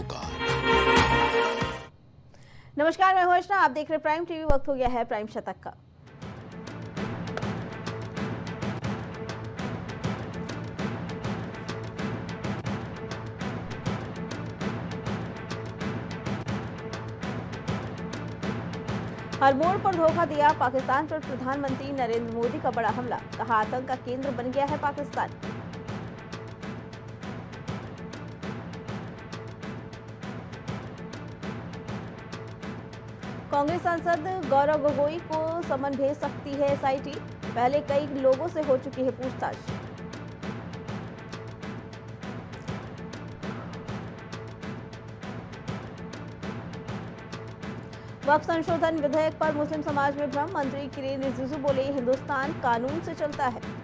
सरोकार। नमस्कार, मैं हूं अर्चना, आप देख रहे प्राइम टीवी। वक्त हो गया है प्राइम शतक का। हर मोड़ पर धोखा दिया, पाकिस्तान पर प्रधानमंत्री नरेंद्र मोदी का बड़ा हमला। कहा, आतंक का केंद्र बन गया है पाकिस्तान। कांग्रेस सांसद गौरव गोगोई को समन भेज सकती है एसआईटी। पहले कई लोगों से हो चुकी है पूछताछ। वक्फ संशोधन विधेयक पर मुस्लिम समाज में भ्रम। मंत्री किरेन रिजिजू बोले, हिंदुस्तान कानून से चलता है।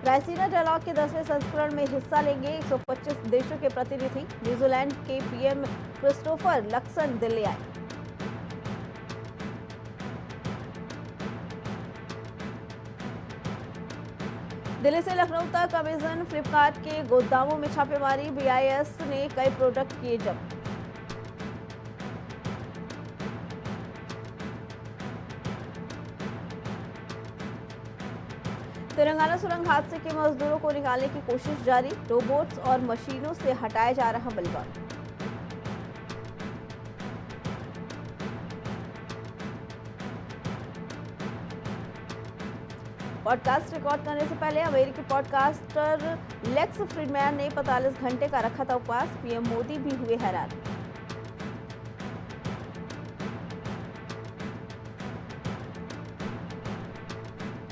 रायसीना डायलॉग के 10वें संस्करण में हिस्सा लेंगे 125 देशों के प्रतिनिधि। न्यूजीलैंड के पीएम क्रिस्टोफर लक्सन दिल्ली आए। दिल्ली से लखनऊ तक अमेजन, फ्लिपकार्ट के गोदामों में छापेमारी। बीआईएस ने कई प्रोडक्ट किए जब्त। तेलंगाना सुरंग हादसे के मजदूरों को निकालने की कोशिश जारी। रोबोट्स और मशीनों से हटाया जा रहा मलबा। पॉडकास्ट रिकॉर्ड करने से पहले अमेरिकी पॉडकास्टर लेक्स फ्रीडमैन ने 45 घंटे का रखा था उपवास। पीएम मोदी भी हुए हैरान।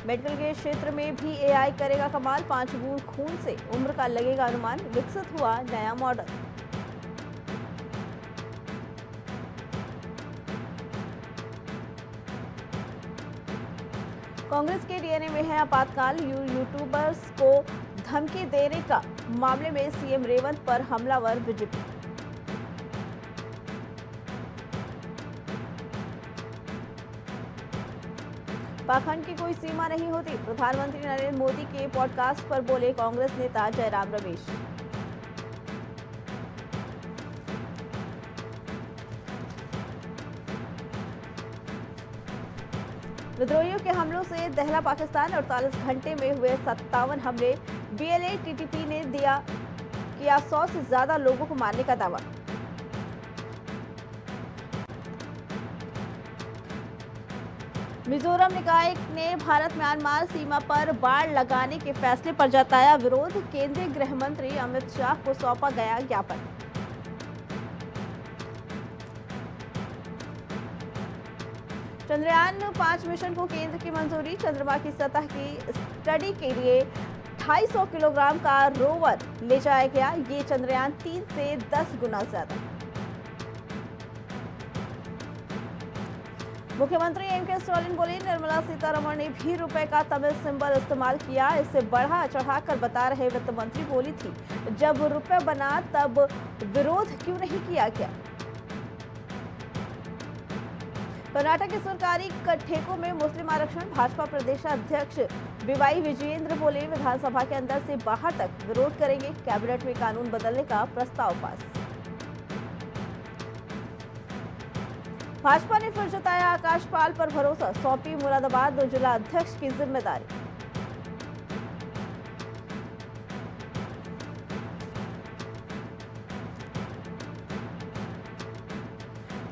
मेडिकल के क्षेत्र में भी एआई करेगा कमाल। 5 बूंद खून से उम्र का लगेगा अनुमान। विकसित हुआ नया मॉडल। कांग्रेस के डीएनए में है आपातकाल। यूट्यूबर्स को धमकी देने का मामले में सीएम रेवंत पर हमलावर बीजेपी। पाखंड की कोई सीमा नहीं होती, प्रधानमंत्री नरेंद्र मोदी के पॉडकास्ट पर बोले कांग्रेस नेता जयराम रमेश। विद्रोहियों के हमलों से दहला पाकिस्तान। 48 घंटे में हुए 57 हमले। बीएलए-टीटीपी ने किया 100 से ज्यादा लोगों को मारने का दावा। मिजोरम निकाय ने भारत म्यांमार सीमा पर बाड़ लगाने के फैसले पर जताया विरोध। केंद्रीय गृह मंत्री अमित शाह को सौंपा गया ज्ञापन। चंद्रयान 5 मिशन को केंद्र की मंजूरी। चंद्रमा की सतह की स्टडी के लिए 250 किलोग्राम का रोवर ले जाया गया। ये चंद्रयान 3 से 10 गुना ज्यादा। मुख्यमंत्री एम.के. स्टालिन बोले, निर्मला सीतारमण ने भी रुपए का तमिल सिंबल इस्तेमाल किया। इसे बढ़ा चढ़ाकर बता रहे वित्त मंत्री बोली थी, जब रुपए बना तब विरोध क्यों नहीं किया गया। कर्नाटक के सरकारी ठेकों में मुस्लिम आरक्षण। भाजपा प्रदेशाध्यक्ष बीवाई विजयेंद्र बोले, विधानसभा के अंदर से बाहर तक विरोध करेंगे। कैबिनेट में कानून बदलने का प्रस्ताव पास। भाजपा ने फिर जताया आकाश पाल पर भरोसा। सौंपी मुरादाबाद जिला अध्यक्ष की जिम्मेदारी।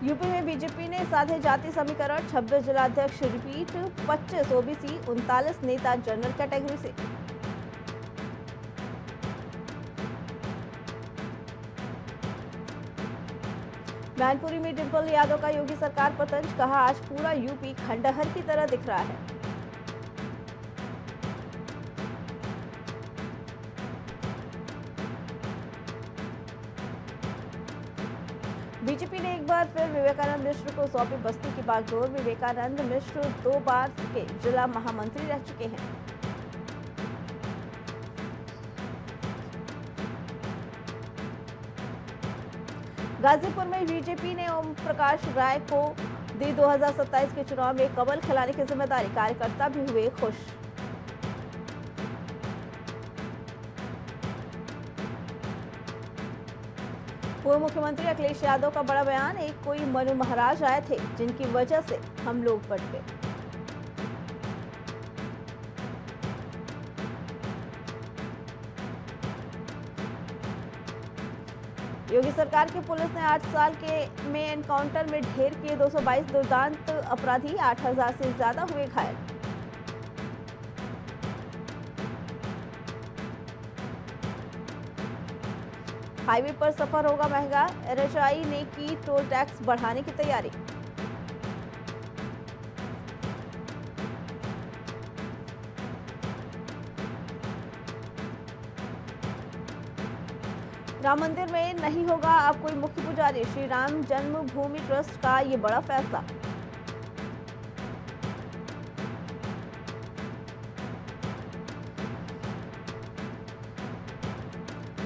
यूपी में बीजेपी ने साधे जाति समीकरण। 26 जिलाध्यक्ष रिपीट। 25 ओबीसी, 39 नेता जनरल कैटेगरी से। मैनपुरी में डिम्पल यादव का योगी सरकार पर तंज। कहा, आज पूरा यूपी खंडहर की तरह दिख रहा है। बीजेपी ने एक बार फिर विवेकानंद मिश्र को सौंपी बस्ती की बागडोर। विवेकानंद मिश्र 2 बार के जिला महामंत्री रह चुके हैं। गाजीपुर में बीजेपी ने ओम प्रकाश राय को दी 2027 के चुनाव में कमल खिलाने की जिम्मेदारी, कार्यकर्ता भी हुए खुश। पूर्व मुख्यमंत्री अखिलेश यादव का बड़ा बयान, एक कोई मनु महाराज आए थे जिनकी वजह से हम लोग बट गए। योगी सरकार की पुलिस ने 8 साल के में एनकाउंटर में ढेर किए 222 दुर्दांत अपराधी, 8000 से ज्यादा हुए घायल। हाईवे पर सफर होगा महंगा, एनएचएआई ने की टोल टैक्स बढ़ाने की तैयारी। राम मंदिर में नहीं होगा अब कोई मुख्य पुजारी, श्री राम जन्मभूमि ट्रस्ट का ये बड़ा फैसला।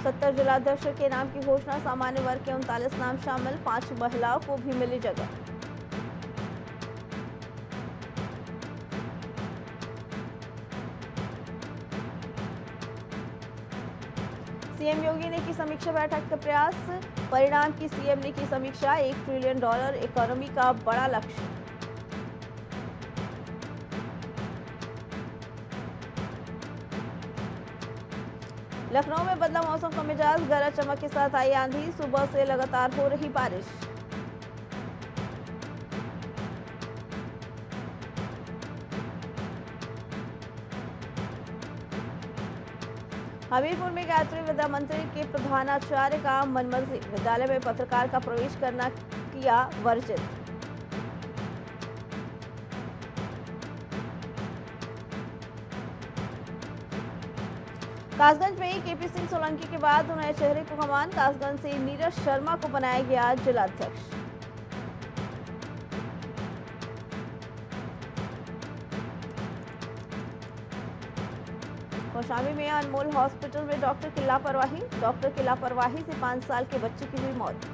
सत्तर जिलाध्यक्ष के नाम की घोषणा, सामान्य वर्ग के 39 नाम शामिल, 5 महिलाओं को भी मिली जगह। सीएम योगी ने की समीक्षा बैठक का प्रयास, परिणाम की सीएम ने की समीक्षा, $1 ट्रिलियन इकोनॉमी का बड़ा लक्ष्य। लखनऊ में बदला मौसम का मिजाज, गरज चमक के साथ आई आंधी, सुबह से लगातार हो रही बारिश। हमीरपुर में गायत्री विद्या मंदिर के प्रधानाचार्य का मनमर्जी, विद्यालय में पत्रकार का प्रवेश करना किया वर्जित। कासगंज में केपी सिंह सोलंकी के बाद नए चेहरे को कमान, कासगंज से नीरज शर्मा को बनाया गया जिलाध्यक्ष। कौशाम्बी में अनमोल हॉस्पिटल में डॉक्टर की लापरवाही से 5 साल के बच्चे की हुई मौत।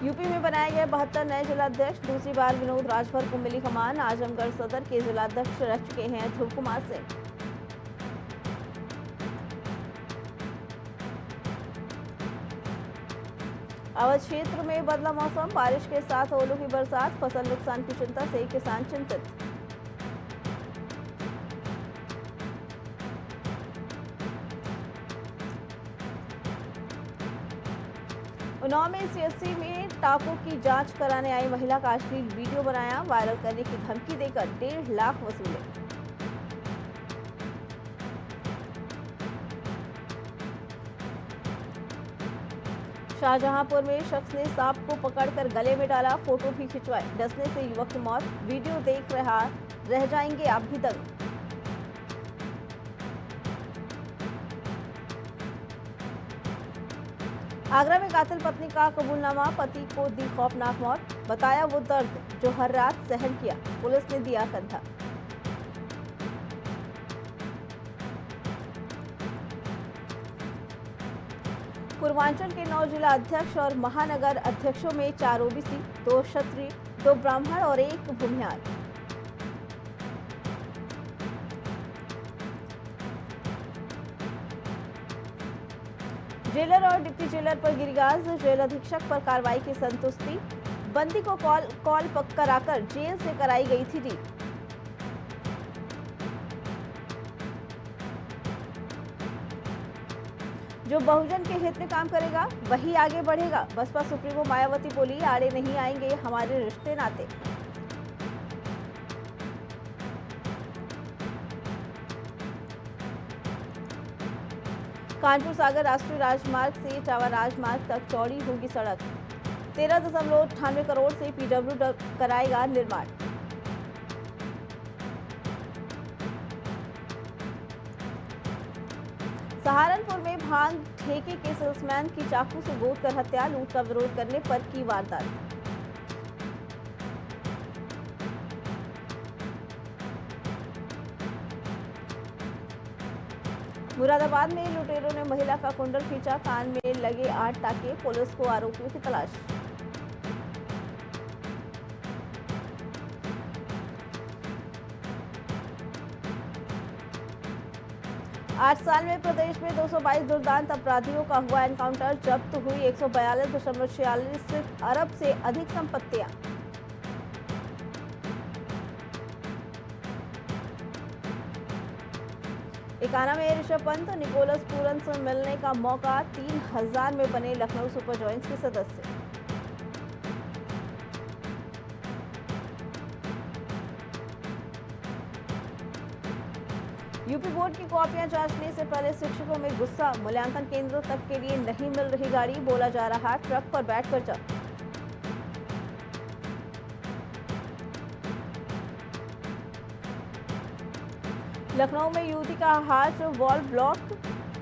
यूपी में बनाए गए 72 नए जिलाध्यक्ष, दूसरी बार विनोद राजभर को मिली कमान, आजमगढ़ सदर के जिलाध्यक्ष रह चुके हैं ध्रुव कुमार सिंह। अवध क्षेत्र में बदला मौसम, बारिश के साथ ओलों की बरसात, फसल नुकसान की चिंता से किसान चिंतित। उन्नाव में सीएससी में टाकों की जांच कराने आई महिला का अश्लील वीडियो बनाया, वायरल करने की धमकी देकर 1.5 लाख वसूले। शाहजहांपुर में शख्स ने सांप को पकड़कर गले में डाला, फोटो भी खिंचवाए, डसने से युवक की मौत, वीडियो देख रह जाएंगे आप भी दंग। आगरा में कातिल पत्नी का कबूलनामा, पति को दी खौफनाक मौत, बताया वो दर्द जो हर रात सहन किया, पुलिस ने दिया कंधा। पूर्वांचल के 9 जिला अध्यक्ष और महानगर अध्यक्षों में 4 ओबीसी, 2 क्षत्रिय, 2 ब्राह्मण और 1 भूमिहार। जेलर और डिप्टी जेलर पर गिरिगाज, जेल अधीक्षक पर कार्रवाई की संतुष्टि, बंदी को कॉल कराकर जेल से कराई गई थी डी। जो बहुजन के हित में काम करेगा वही आगे बढ़ेगा, बसपा सुप्रीमो मायावती बोली, आड़े नहीं आएंगे हमारे रिश्ते नाते। कानपुर सागर राष्ट्रीय राजमार्ग से टावर राजमार्ग तक चौड़ी होगी सड़क, 13.98 करोड़ से पीडब्ल्यू कराएगा निर्माण। सहारनपुर में भांग ठेके के सेल्समैन की चाकू से गोद कर हत्या, लूट का विरोध करने पर की वारदात। मुरादाबाद में लुटेरों ने महिला का कुंडल खींचा, कान में लगे 8 टाके, पुलिस को आरोपियों की तलाश। आठ साल में प्रदेश में 222 दुर्दांत अपराधियों का हुआ एनकाउंटर, जब्त हुई 142.46 अरब से अधिक संपत्तियां। एकाना में ऋषभ पंत, निकोलस पूरन से मिलने का मौका, 3000 में बने लखनऊ सुपर जॉयंट्स के सदस्य। यूपी बोर्ड की कॉपियां जांचने से पहले शिक्षकों में गुस्सा, मूल्यांकन केंद्रों तक के लिए नहीं मिल रही गाड़ी, बोला जा रहा ट्रक पर बैठकर जा। लखनऊ में युवती का heart wall block,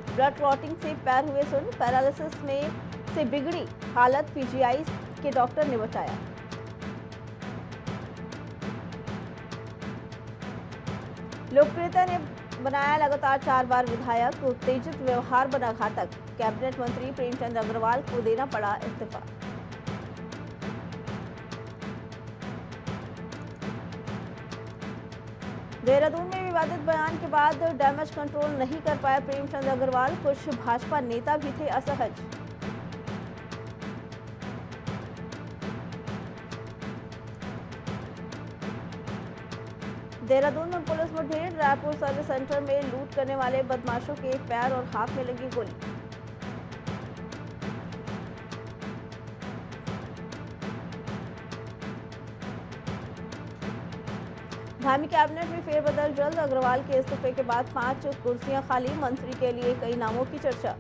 blood clotting से पैर हुए सुन्न, पैरालिसिस में से बिगड़ी हालत, पीजीआई के डॉक्टर ने बचाया। लोकप्रियता ने बनाया लगातार 4 बार विधायक, उत्तेजित व्यवहार बना घातक, कैबिनेट मंत्री प्रेमचंद अग्रवाल को देना पड़ा इस्तीफा। देहरादून में विवादित बयान के बाद डैमेज कंट्रोल नहीं कर पाए प्रेमचंद अग्रवाल, कुछ भाजपा नेता भी थे असहज। देहरादून में पुलिस मुठभेड़, रायपुर सर्विस सेंटर में लूट करने वाले बदमाशों के पैर और हाथ में लगी गोली। धामी कैबिनेट में फेरबदल जल्द, अग्रवाल के इस्तीफे के बाद 5 कुर्सियां खाली, मंत्री के लिए कई नामों की चर्चा।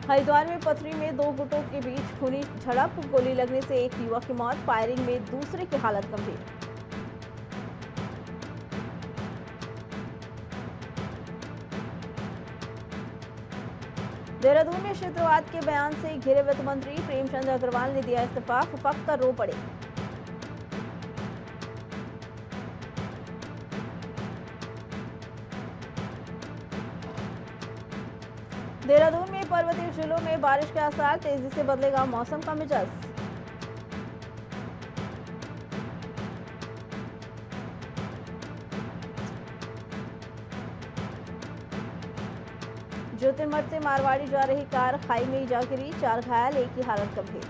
हरिद्वार में पथरी में 2 गुटों के बीच खूनी झड़प, गोली लगने से एक युवक की मौत, फायरिंग में दूसरे की हालत गंभीर। देहरादून में क्षेत्रवाद के बयान से घिरे वित्त मंत्री प्रेमचंद अग्रवाल ने दिया इस्तीफा, फक कर रो पड़े। देहरादून में पर्वतीय जिलों में बारिश के आसार, तेजी से बदलेगा मौसम का मिजाज। ज्योतिर्मठ से मारवाड़ी जा रही कार खाई में जा गिरी, 4 घायल, एक की हालत गंभीर।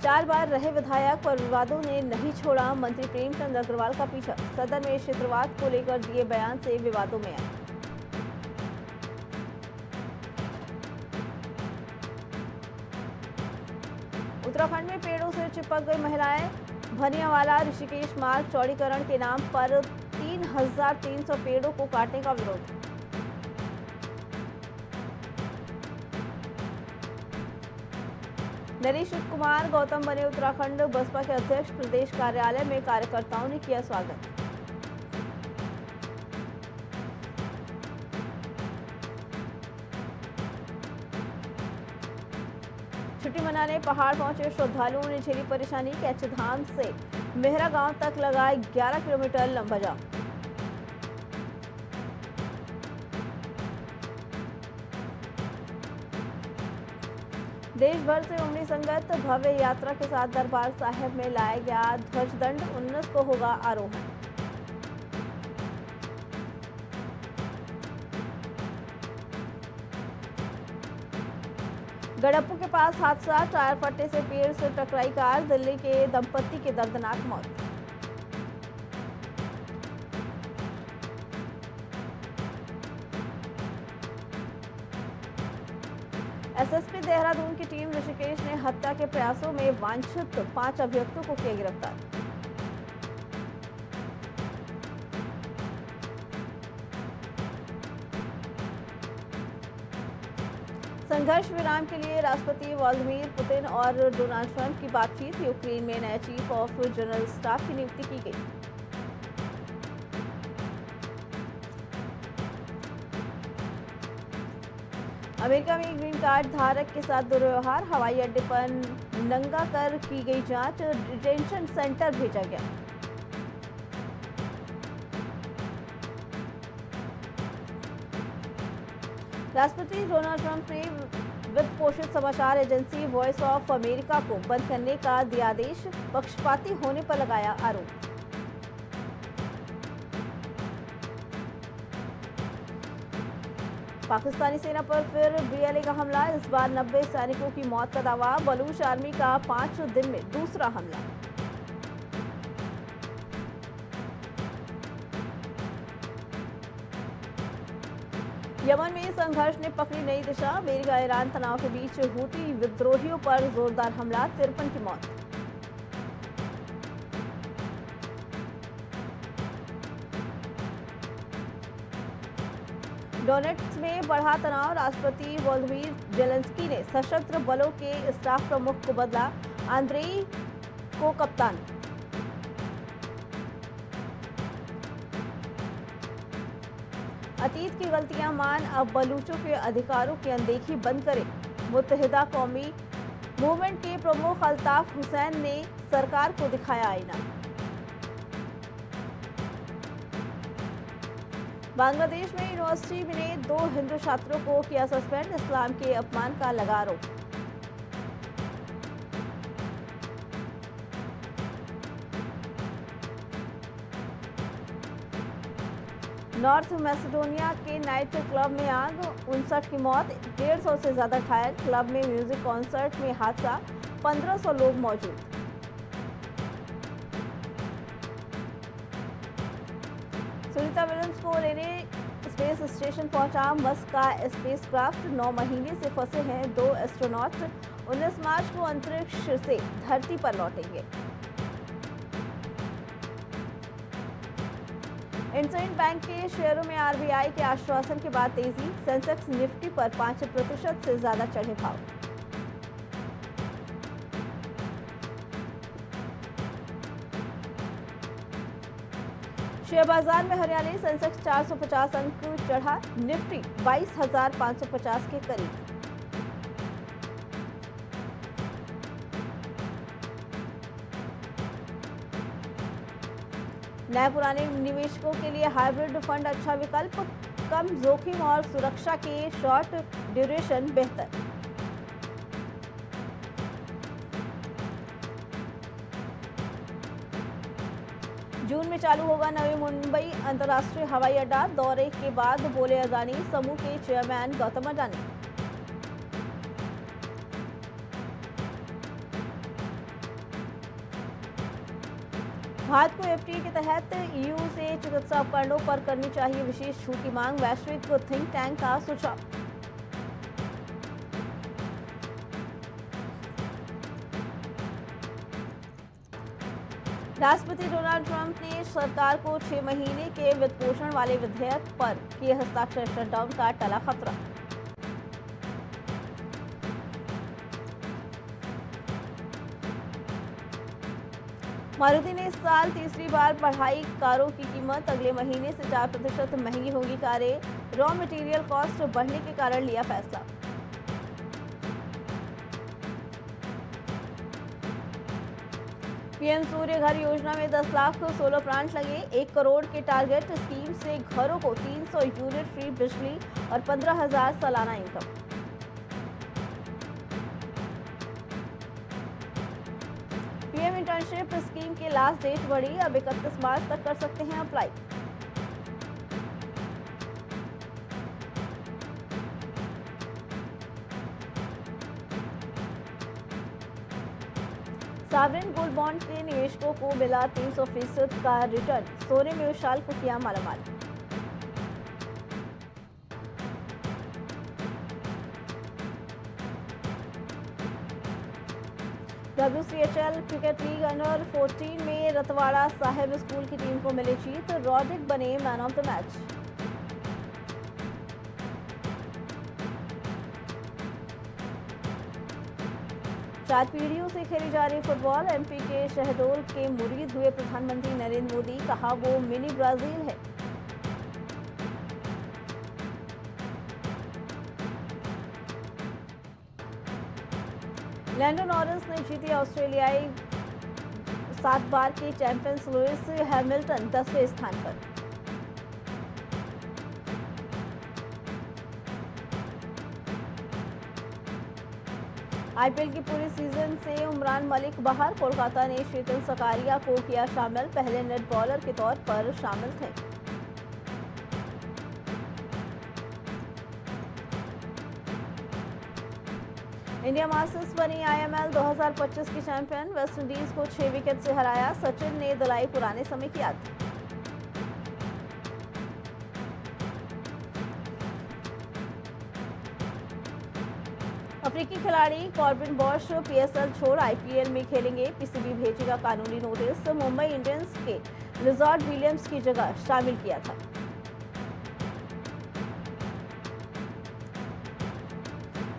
चार बार रहे विधायक पर विवादों ने नहीं छोड़ा मंत्री प्रेमचंद अग्रवाल का पीछा, सदन में क्षेत्रवाद को लेकर दिए बयान से विवादों में आए। उत्तराखंड में पेड़ों से चिपक गई महिलाएं, भनियावाला ऋषिकेश मार्ग चौड़ीकरण के नाम पर 3300 पेड़ों को काटने का विरोध। नरेश कुमार गौतम बने उत्तराखंड बसपा के अध्यक्ष, प्रदेश कार्यालय में कार्यकर्ताओं ने किया स्वागत। छुट्टी मनाने पहाड़ पहुंचे श्रद्धालुओं ने झेली परेशानी, कैचधाम से मेहरा गांव तक लगा 11 किलोमीटर लंबा जाम। देश भर से उमड़ी संगत, भव्य यात्रा के साथ दरबार साहिब में लाया गया ध्वजदंड, 19 को होगा आरोहण। गड़प्पू के पास हादसा, टायर फटने से पेड़ से टकराई कार, दिल्ली के दंपति की दर्दनाक मौत। एसएसपी देहरादून की टीम ऋषिकेश ने हत्या के प्रयासों में वांछित 5 अभियुक्तों को किया गिरफ्तार। संघर्ष विराम के लिए राष्ट्रपति व्लादिमीर पुतिन और डोनाल्ड ट्रंप की बातचीत, यूक्रेन में नए चीफ ऑफ जनरल स्टाफ की नियुक्ति की गई। अमेरिका में ग्रीन कार्ड धारक के साथ दुर्व्यवहार, हवाई अड्डे पर नंगा कर की गई जांच, डिटेंशन सेंटर भेजा गया। राष्ट्रपति डोनाल्ड ट्रंप ने वित्त पोषित समाचार एजेंसी वॉइस ऑफ अमेरिका को बंद करने का दिया आदेश, पक्षपाती होने पर लगाया आरोप। पाकिस्तानी सेना पर फिर बीएलए का हमला, इस बार 90 सैनिकों की मौत का दावा, बलूच आर्मी का 5 दिन में दूसरा हमला। यमन में संघर्ष ने पकड़ी नई दिशा, अमेरिका ईरान तनाव के बीच हूती विद्रोहियों पर जोरदार हमला, 53 की मौत। डोनेट्स्क में बढ़ा तनाव, राष्ट्रपति वोलोदिमीर जेलेंस्की ने सशस्त्र बलों के स्टाफ प्रमुख को बदला, आंद्रेई को कप्तान। अतीत की गलतियां मान, अब बलूचों के अधिकारों की अनदेखी बंद करें। मुत्तहिदा कौमी मूवमेंट के प्रमुख अल्ताफ हुसैन ने सरकार को दिखाया आईना। बांग्लादेश में यूनिवर्सिटी ने 2 हिंदू छात्रों को किया सस्पेंड, इस्लाम के अपमान का लगा आरोप। नॉर्थ मैसेडोनिया के नाइट क्लब में आग, 59 की मौत, 150 से ज्यादा घायल, क्लब में म्यूजिक कॉन्सर्ट में हादसा, 1500 लोग मौजूद। सुनीता विलियम्स को लेने स्पेस स्टेशन पहुंचा मस्क का स्पेसक्राफ्ट, 9 महीने से फंसे हैं 2 एस्ट्रोनॉट, 19 मार्च को अंतरिक्ष से धरती पर लौटेंगे। इंडसइंड बैंक के शेयरों में आरबीआई के आश्वासन के बाद तेजी, सेंसेक्स निफ्टी पर 5% से ज्यादा चढ़े भाव। शेयर बाजार में हरियाली, सेंसेक्स 450 अंक चढ़ा, निफ्टी 22,550 के करीब। नए पुराने निवेशकों के लिए हाइब्रिड फंड अच्छा विकल्प, कम जोखिम और सुरक्षा के शॉर्ट ड्यूरेशन बेहतर। जून में चालू होगा नवी मुंबई अंतर्राष्ट्रीय हवाई अड्डा, दौरे के बाद बोले अदानी, समूह के चेयरमैन गौतम अडानी। भारत को एफटीए के तहत ईयू से चिकित्सा उपकरणों पर करनी चाहिए विशेष छूट की मांग, वैश्विक थिंक टैंक का सुझाव। राष्ट्रपति डोनाल्ड ट्रंप ने सरकार को 6 महीने के वित्तपोषण वाले विधेयक पर किए हस्ताक्षर, शटडाउन का टला खतरा। मारुति ने इस साल तीसरी बार बढ़ाई कारों की कीमत, अगले महीने से 4% महंगी होंगी कारें, रॉ मटेरियल कॉस्ट बढ़ने के कारण लिया फैसला। पीएम सूर्य घर योजना में 10 लाख सोलर प्लांट लगे, 1 करोड़ के टारगेट, स्कीम से घरों को 300 यूनिट फ्री बिजली और 15,000 सालाना इनकम। पीएम इंटर्नशिप स्कीम की लास्ट डेट बढ़ी, अब 31 मार्च तक कर सकते हैं अप्लाई। सॉवरेन गोल्ड बॉन्ड के निवेशकों को मिला 300% का रिटर्न, सोने में विशाल को किया मालामाल। WCHL क्रिकेट लीग अंडर 14 में रतवाड़ा साहिब स्कूल की टीम को मिली जीत, रॉड्रिक बने मैन ऑफ द मैच। चार पीढ़ियों से खेली जा रही फुटबॉल, एमपी के शहडोल के मुरीद हुए प्रधानमंत्री नरेंद्र मोदी, कहा वो मिनी ब्राजील है। लैंडो नॉरिस ने जीती ऑस्ट्रेलियाई 7 बार के चैंपियंस लुइस हैमिल्टन 10वें स्थान पर। आईपीएल की पूरी सीजन से उमरान मलिक बाहर। कोलकाता ने शीतल सकारिया को किया शामिल, पहले नेट बॉलर के तौर पर शामिल थे। इंडिया मास्टर्स बनी आईएमएल 2025 की चैंपियन। वेस्टइंडीज को 6 विकेट से हराया। सचिन ने दिलाई पुराने समय की याद। अफ्रीकी खिलाड़ी कॉर्बिन बॉश पीएसएल छोड़ आईपीएल में खेलेंगे। पीसीबी भेजेगा कानूनी नोटिस। मुंबई इंडियंस के लिजॉर्ड विलियम्स की जगह शामिल किया था।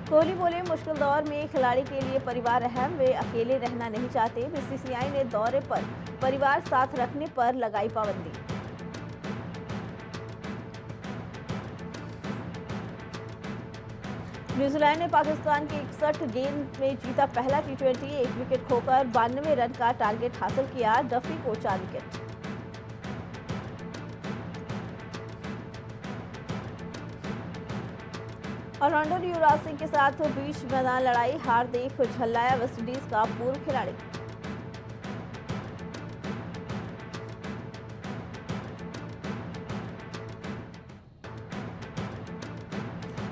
कोहली बोले, मुश्किल दौर में खिलाड़ी के लिए परिवार अहम, वे अकेले रहना नहीं चाहते। बीसीसीआई ने दौरे पर परिवार साथ रखने पर लगाई पाबंदी। न्यूजीलैंड ने पाकिस्तान के 61 गेंद में जीता पहला टी20। 1 विकेट खोकर 92 रन का टारगेट हासिल किया। डफी को 4 विकेट। ऑर्लैंडो युवराज सिंह के साथ बीच मैदान लड़ाई, हार देख झल्लाया वेस्टइंडीज का पूर्व खिलाड़ी।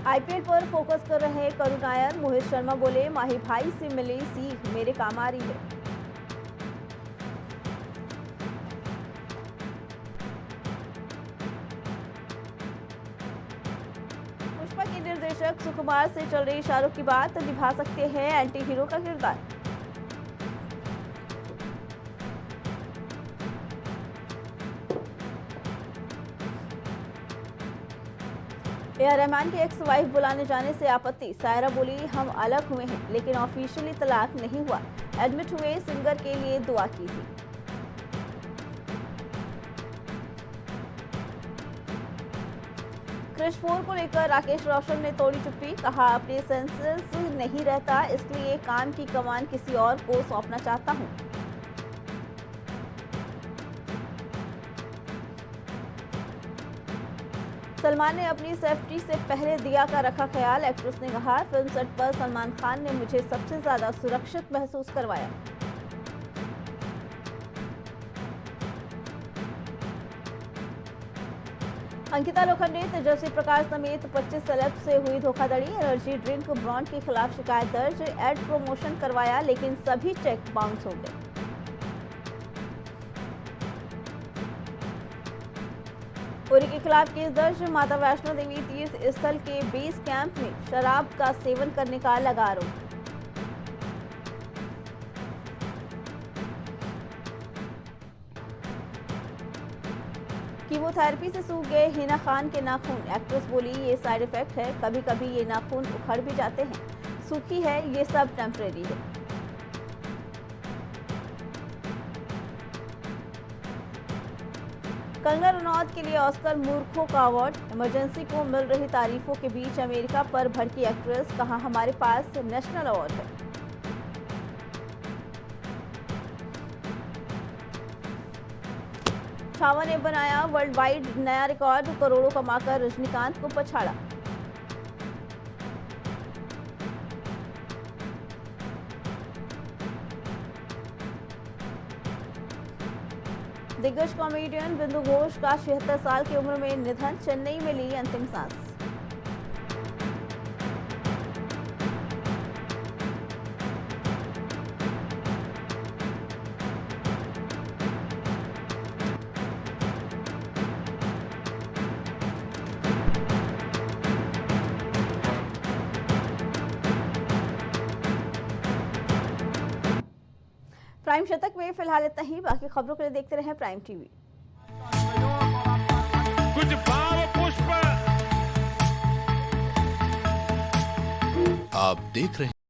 आईपीएल पर फोकस कर रहे करुण नायर। मोहित शर्मा बोले, माही भाई से मिली सीख मेरे काम आ रही है। पुष्पा के निर्देशक सुकुमार से चल रही शाहरुख की बात, निभा सकते हैं एंटी हीरो का किरदार। ए.आर. रहमान की एक्स वाइफ बुलाने जाने से आपत्ति। सायरा बोली, हम अलग हुए हैं लेकिन ऑफिशियली तलाक नहीं हुआ। एडमिट हुए, सिंगर के लिए दुआ की थी। क्रिश 4 को लेकर राकेश रोशन ने तोड़ी चुप्पी, कहा अपने सेंसेस नहीं रहता, इसलिए काम की कमान किसी और को सौंपना चाहता हूं। सलमान ने अपनी सेफ्टी से पहले दिया का रखा ख्याल। एक्ट्रेस ने कहा, फिल्म सेट पर सलमान खान ने मुझे सबसे ज्यादा सुरक्षित महसूस करवाया। अंकिता लोखंडे, तेजस्वी प्रकाश समेत 25 सेलेब से हुई धोखाधड़ी। एनर्जी ड्रिंक ब्रांड के खिलाफ शिकायत दर्ज। एड प्रमोशन करवाया लेकिन सभी चेक बाउंस हो गए। पुरी के खिलाफ केस दर्ज। माता वैष्णो देवी तीर्थ स्थल के बेस कैंप में शराब का सेवन करने का लगा आरोप। कीमोथेरेपी से सूख गए हिना खान के नाखून। एक्ट्रेस बोली, ये साइड इफेक्ट है, कभी कभी ये नाखून उखड़ भी जाते हैं, सूखी है, ये सब टेम्परेरी है। कंगना रनौत के लिए ऑस्कर मूर्खों का अवार्ड। इमरजेंसी को मिल रही तारीफों के बीच अमेरिका पर भड़की एक्ट्रेस, कहा हमारे पास नेशनल अवार्ड है। छावा ने बनाया वर्ल्ड वाइड नया रिकॉर्ड, करोड़ों कमाकर रजनीकांत को पछाड़ा। दिग्गज कॉमेडियन बिंदु घोष का 76 साल की उम्र में निधन। चेन्नई में ली अंतिम सांस। प्राइम शतक में फिलहाल इतना ही। बाकी खबरों के लिए देखते रहें प्राइम टीवी। कुछ भाव पुष्प आप देख रहे